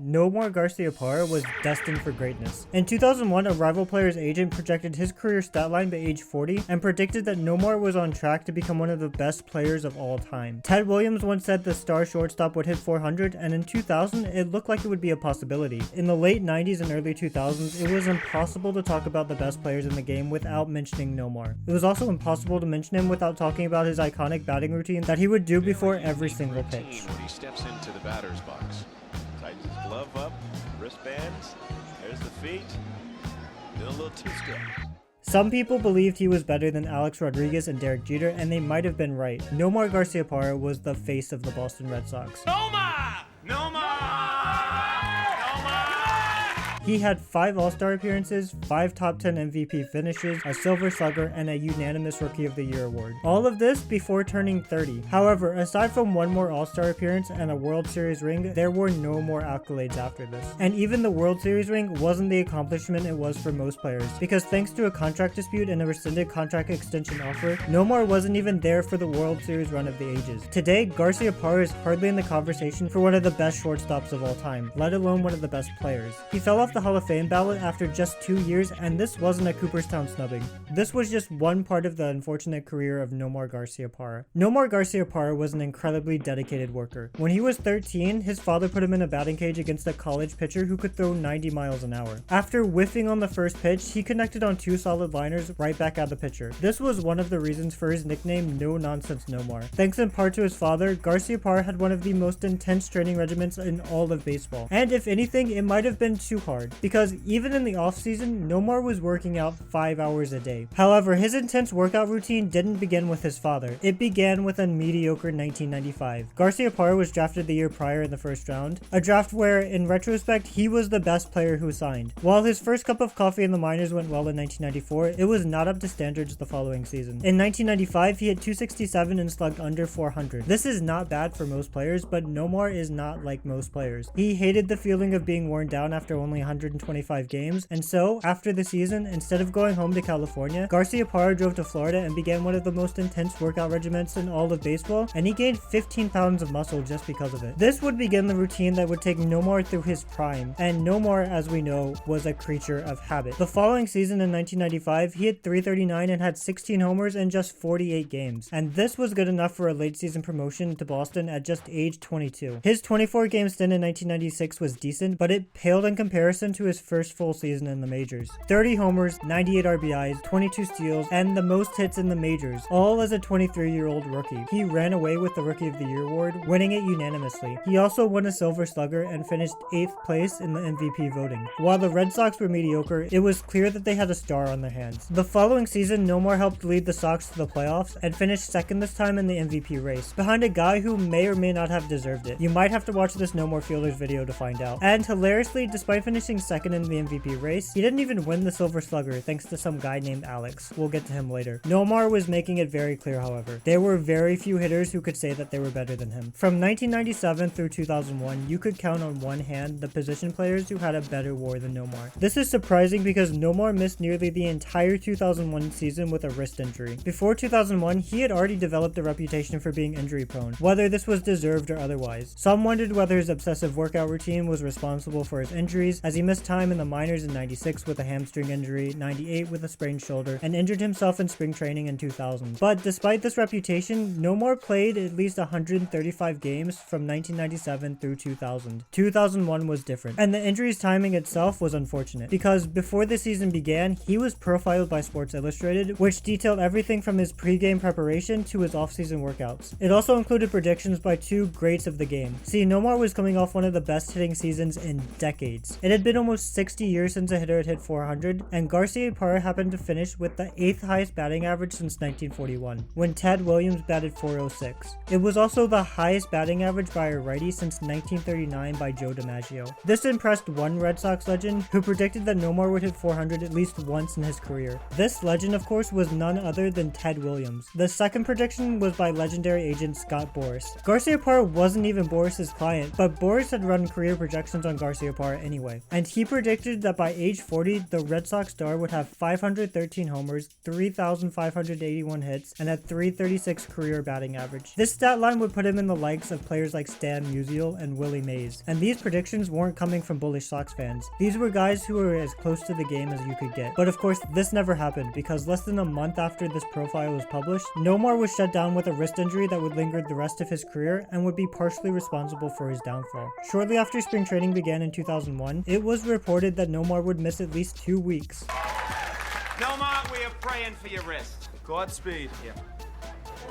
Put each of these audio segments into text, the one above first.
Nomar Garciaparra was destined for greatness. In 2001, a rival player's agent projected his career stat line by age 40 and predicted that Nomar was on track to become one of the best players of all time. Ted Williams once said the star shortstop would hit 400, and in 2000, it looked like it would be a possibility. In the late 90s and early 2000s, it was impossible to talk about the best players in the game without mentioning Nomar. It was also impossible to mention him without talking about his iconic batting routine that he would do before every single pitch. When he steps into the batter's box, tightens his glove up, wristbands, there's the feet, doing a little two-step. Some people believed he was better than Alex Rodriguez and Derek Jeter, and they might have been right. Nomar Garciaparra was the face of the Boston Red Sox. Nomar! He had 5 All-Star appearances, 5 top 10 MVP finishes, a Silver Slugger, and a unanimous Rookie of the Year award. All of this before turning 30. However, aside from one more All-Star appearance and a World Series ring, there were no more accolades after this. And even the World Series ring wasn't the accomplishment it was for most players, because thanks to a contract dispute and a rescinded contract extension offer, Nomar wasn't even there for the World Series run of the ages. Today, Garciaparra is hardly in the conversation for one of the best shortstops of all time, let alone one of the best players. He fell off the Hall of Fame ballot after just 2 years, and this wasn't a Cooperstown snubbing. This was just one part of the unfortunate career of Nomar Garciaparra. Nomar Garciaparra was an incredibly dedicated worker. When he was 13, his father put him in a batting cage against a college pitcher who could throw 90 miles an hour. After whiffing on the first pitch, he connected on 2 solid liners right back at the pitcher. This was one of the reasons for his nickname No Nonsense Nomar. Thanks in part to his father, Garciaparra had one of the most intense training regimens in all of baseball. And if anything, it might have been too hard, because even in the offseason, Nomar was working out 5 hours a day. However, his intense workout routine didn't begin with his father. It began with a mediocre 1995. Garciaparra was drafted the year prior in the first round, a draft where, in retrospect, he was the best player who signed. While his first cup of coffee in the minors went well in 1994, it was not up to standards the following season. In 1995, he hit 267 and slugged under 400. This is not bad for most players, but Nomar is not like most players. He hated the feeling of being worn down after only 125 games, and so, after the season, instead of going home to California, Garciaparra drove to Florida and began one of the most intense workout regimens in all of baseball, and he gained 15 pounds of muscle just because of it. This would begin the routine that would take Nomar through his prime, and Nomar, as we know, was a creature of habit. The following season in 1995, he hit 339 and had 16 homers in just 48 games, and this was good enough for a late season promotion to Boston at just age 22. His 24-game stint in 1996 was decent, but it paled in comparison to his first full season in the majors. 30 homers, 98 RBIs, 22 steals, and the most hits in the majors, all as a 23-year-old rookie. He ran away with the Rookie of the Year award, winning it unanimously. He also won a Silver Slugger and finished 8th place in the MVP voting. While the Red Sox were mediocre, it was clear that they had a star on their hands. The following season, Nomar helped lead the Sox to the playoffs and finished second this time in the MVP race, behind a guy who may or may not have deserved it. You might have to watch this No More Fielders video to find out. And hilariously, despite finishing second in the MVP race, he didn't even win the Silver Slugger thanks to some guy named Alex. We'll get to him later. Nomar was making it very clear, however. There were very few hitters who could say that they were better than him. From 1997 through 2001, you could count on one hand the position players who had a better WAR than Nomar. This is surprising because Nomar missed nearly the entire 2001 season with a wrist injury. Before 2001, he had already developed a reputation for being injury prone, whether this was deserved or otherwise. Some wondered whether his obsessive workout routine was responsible for his injuries, as he missed time in the minors in 96 with a hamstring injury, 98 with a sprained shoulder, and injured himself in spring training in 2000. But despite this reputation, Nomar played at least 135 games from 1997 through 2000. 2001 was different, and the injuries timing itself was unfortunate, because before the season began, he was profiled by Sports Illustrated, which detailed everything from his pre-game preparation to his off-season workouts. It also included predictions by 2 greats of the game. See, Nomar was coming off one of the best hitting seasons in decades. It had been almost 60 years since a hitter had hit 400, and Garciaparra happened to finish with the 8th highest batting average since 1941, when Ted Williams batted .406. It was also the highest batting average by a righty since 1939 by Joe DiMaggio. This impressed one Red Sox legend who predicted that Nomar would hit 400 at least once in his career. This legend, of course, was none other than Ted Williams. The second prediction was by legendary agent Scott Boras. Garciaparra wasn't even Boris's client, but Boras had run career projections on Garciaparra anyway. and he predicted that by age 40, the Red Sox star would have 513 homers, 3,581 hits, and a .336 career batting average. This stat line would put him in the likes of players like Stan Musial and Willie Mays, and these predictions weren't coming from bullish Sox fans. These were guys who were as close to the game as you could get. But of course, this never happened, because less than a month after this profile was published, Nomar was shut down with a wrist injury that would linger the rest of his career and would be partially responsible for his downfall. Shortly after spring training began in 2001, it was reported that Nomar would miss at least 2 weeks. Nomar, we are praying for your wrist. Godspeed. Yeah.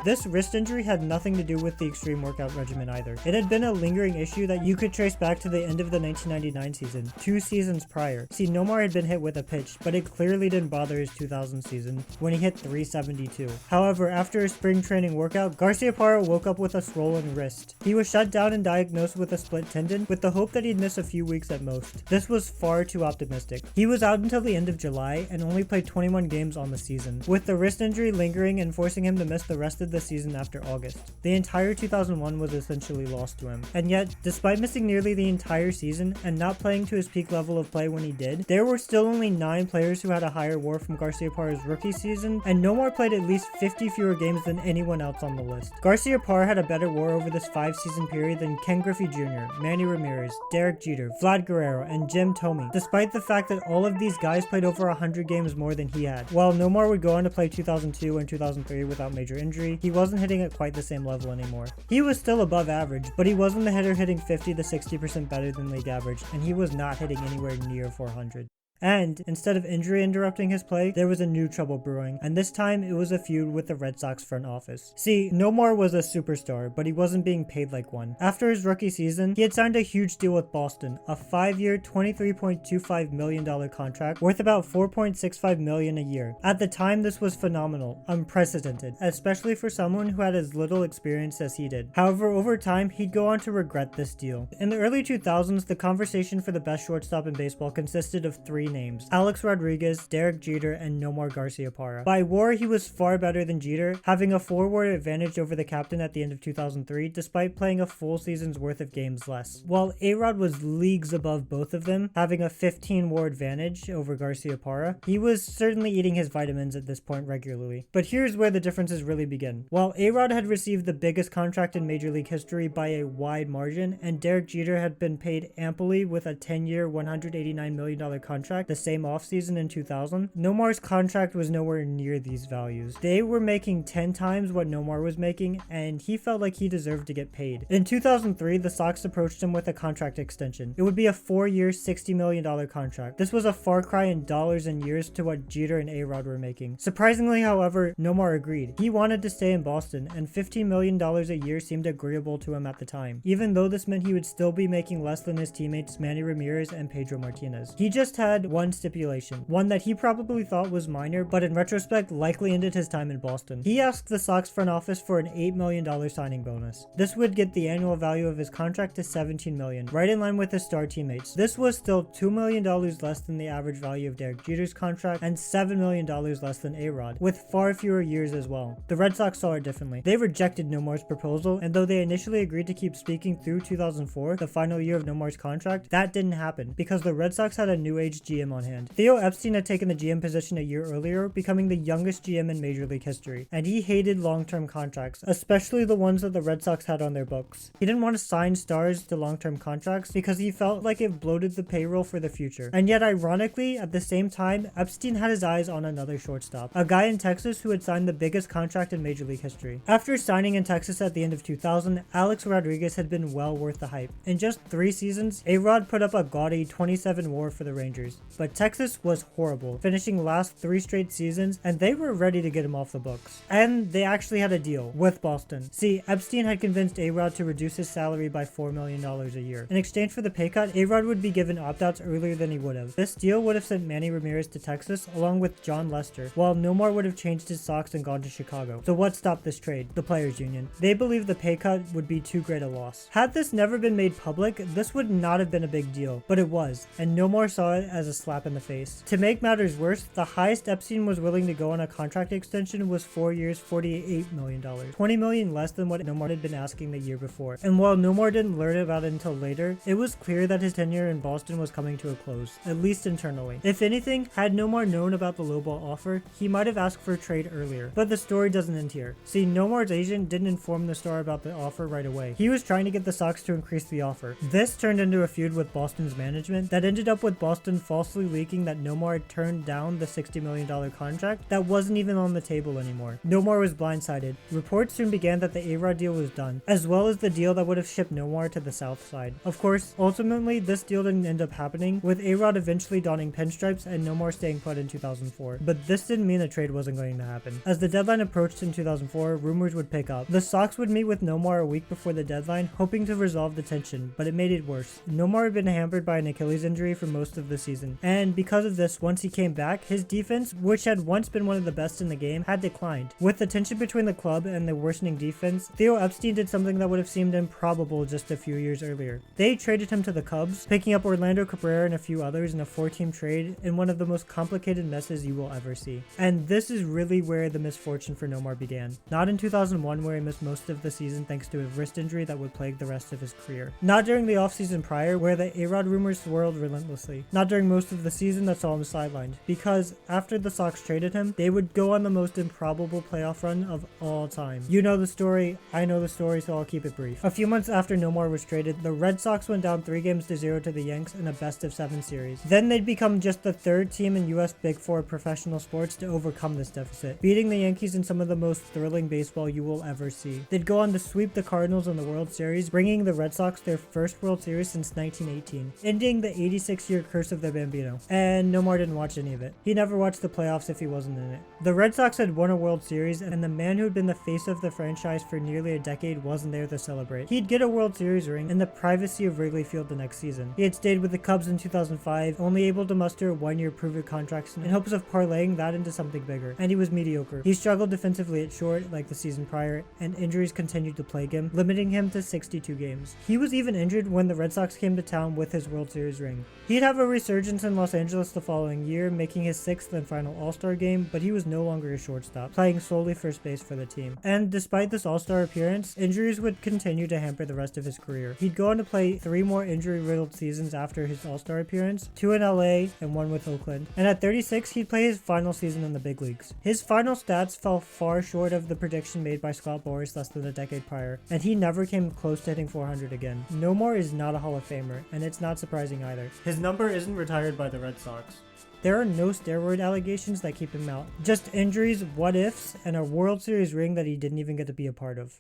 This wrist injury had nothing to do with the extreme workout regimen either. It had been a lingering issue that you could trace back to the end of the 1999 season, 2 seasons prior. See, Nomar had been hit with a pitch, but it clearly didn't bother his 2000 season when he hit .372. However, after his spring training workout, Garciaparra woke up with a swollen wrist. He was shut down and diagnosed with a split tendon with the hope that he'd miss a few weeks at most. This was far too optimistic. He was out until the end of July and only played 21 games on the season, with the wrist injury lingering and forcing him to miss the rest of the season after August. The entire 2001 was essentially lost to him. And yet, despite missing nearly the entire season and not playing to his peak level of play when he did, there were still only 9 players who had a higher WAR from Garciaparra's rookie season, and Nomar played at least 50 fewer games than anyone else on the list. Garciaparra had a better WAR over this 5-season period than Ken Griffey Jr., Manny Ramirez, Derek Jeter, Vlad Guerrero, and Jim Thome, despite the fact that all of these guys played over 100 games more than he had. While Nomar would go on to play 2002 and 2003 without major injury, he wasn't hitting at quite the same level anymore. He was still above average, but he wasn't the hitter hitting 50 to 60% better than league average, and he was not hitting anywhere near 400. And instead of injury interrupting his play, there was a new trouble brewing, and this time it was a feud with the Red Sox front office. See, Nomar was a superstar, but he wasn't being paid like one. After his rookie season, he had signed a huge deal with Boston, a 5-year, $23.25 million contract worth about $4.65 million a year. At the time, this was phenomenal, unprecedented, especially for someone who had as little experience as he did. However, over time, he'd go on to regret this deal. In the early 2000s, the conversation for the best shortstop in baseball consisted of 3 names: Alex Rodriguez, Derek Jeter, and Nomar Garciaparra. By WAR, he was far better than Jeter, having a 4 WAR advantage over the captain at the end of 2003, despite playing a full season's worth of games less. While A-Rod was leagues above both of them, having a 15 WAR advantage over Garciaparra, he was certainly eating his vitamins at this point regularly. But here's where the differences really begin. While A-Rod had received the biggest contract in Major League history by a wide margin, and Derek Jeter had been paid amply with a 10-year, $189 million contract the same offseason in 2000, Nomar's contract was nowhere near these values. They were making 10 times what Nomar was making, and he felt like he deserved to get paid. In 2003, the Sox approached him with a contract extension. It would be a 4-year, $60 million contract. This was a far cry in dollars and years to what Jeter and A-Rod were making. Surprisingly, however, Nomar agreed. He wanted to stay in Boston, and $15 million a year seemed agreeable to him at the time, even though this meant he would still be making less than his teammates Manny Ramirez and Pedro Martinez. He just had one stipulation, one that he probably thought was minor, but in retrospect likely ended his time in Boston. He asked the Sox front office for an $8 million signing bonus. This would get the annual value of his contract to $17 million, right in line with his star teammates. This was still $2 million less than the average value of Derek Jeter's contract and $7 million less than A-Rod, with far fewer years as well. The Red Sox saw it differently. They rejected Nomar's proposal, and though they initially agreed to keep speaking through 2004, the final year of Nomar's contract, that didn't happen because the Red Sox had a new age GM on hand. Theo Epstein had taken the GM position a year earlier, becoming the youngest GM in Major League history, and he hated long-term contracts, especially the ones that the Red Sox had on their books. He didn't want to sign stars to long-term contracts because he felt like it bloated the payroll for the future. And yet, ironically, at the same time, Epstein had his eyes on another shortstop, a guy in Texas who had signed the biggest contract in Major League history. After signing in Texas at the end of 2000, Alex Rodriguez had been well worth the hype. In just 3 seasons, A-Rod put up a gaudy 27 WAR for the Rangers, but Texas was horrible, finishing last 3 straight seasons, and they were ready to get him off the books. And they actually had a deal with Boston. See, Epstein had convinced A-Rod to reduce his salary by $4 million a year. In exchange for the pay cut, A-Rod would be given opt-outs earlier than he would have. This deal would have sent Manny Ramirez to Texas along with John Lester, while Nomar would have changed his socks and gone to Chicago. So what stopped this trade? The players' union. They believed the pay cut would be too great a loss. Had this never been made public, this would not have been a big deal, but it was, and Nomar saw it as a slap in the face. To make matters worse, the highest Epstein was willing to go on a contract extension was 4 years, $48 million, $20 million less than what Nomar had been asking the year before. And while Nomar didn't learn about it until later, it was clear that his tenure in Boston was coming to a close, at least internally. If anything, had Nomar known about the lowball offer, he might have asked for a trade earlier. But the story doesn't end here. See, Nomar's agent didn't inform the star about the offer right away. He was trying to get the Sox to increase the offer. This turned into a feud with Boston's management that ended up with Boston falsely leaking that Nomar had turned down the $60 million contract that wasn't even on the table anymore. Nomar was blindsided. Reports soon began that the A-Rod deal was done, as well as the deal that would have shipped Nomar to the south side. Of course, ultimately, this deal didn't end up happening, with A-Rod eventually donning pinstripes and Nomar staying put in 2004. But this didn't mean a trade wasn't going to happen. As the deadline approached in 2004, rumors would pick up. The Sox would meet with Nomar a week before the deadline, hoping to resolve the tension, but it made it worse. Nomar had been hampered by an Achilles injury for most of the season, and because of this, once he came back, his defense, which had once been one of the best in the game, had declined. With the tension between the club and the worsening defense, Theo Epstein did something that would have seemed improbable just a few years earlier. They traded him to the Cubs, picking up Orlando Cabrera and a few others in a 4-team trade in one of the most complicated messes you will ever see. And this is really where the misfortune for Nomar began. Not in 2001, where he missed most of the season thanks to a wrist injury that would plague the rest of his career. Not during the offseason prior, where the A-Rod rumors swirled relentlessly. Not during most of the season that saw him sidelined, because after the Sox traded him, they would go on the most improbable playoff run of all time. You know the story, I know the story, so I'll keep it brief. A few months after Nomar was traded, the Red Sox went down 3-0 to the Yanks in a best-of-7 series. Then they'd become just the third team in US Big Four professional sports to overcome this deficit, beating the Yankees in some of the most thrilling baseball you will ever see. They'd go on to sweep the Cardinals in the World Series, bringing the Red Sox their first World Series since 1918, ending the 86-year curse of the Bambino. And Nomar didn't watch any of it. He never watched the playoffs if he wasn't in it. The Red Sox had won a World Series, and the man who had been the face of the franchise for nearly a decade wasn't there to celebrate. He'd get a World Series ring in the privacy of Wrigley Field the next season. He had stayed with the Cubs in 2005, only able to muster 1-year prove-it contracts in hopes of parlaying that into something bigger, and he was mediocre. He struggled defensively at short, like the season prior, and injuries continued to plague him, limiting him to 62 games. He was even injured when the Red Sox came to town with his World Series ring. He'd have a resurgence in Los Angeles the following year, making his 6th and final All-Star game, but he was no longer a shortstop, playing solely first base for the team. And despite this All-Star appearance, injuries would continue to hamper the rest of his career. He'd go on to play 3 more injury-riddled seasons after his All-Star appearance, 2 in LA and 1 with Oakland. And at 36, he'd play his final season in the big leagues. His final stats fell far short of the prediction made by Scott Boras less than a decade prior, and he never came close to hitting 400 again. Nomar is not a Hall of Famer, and it's not surprising either. His number isn't retired by the Red Sox. There are no steroid allegations that keep him out. Just injuries, what ifs, and a World Series ring that he didn't even get to be a part of.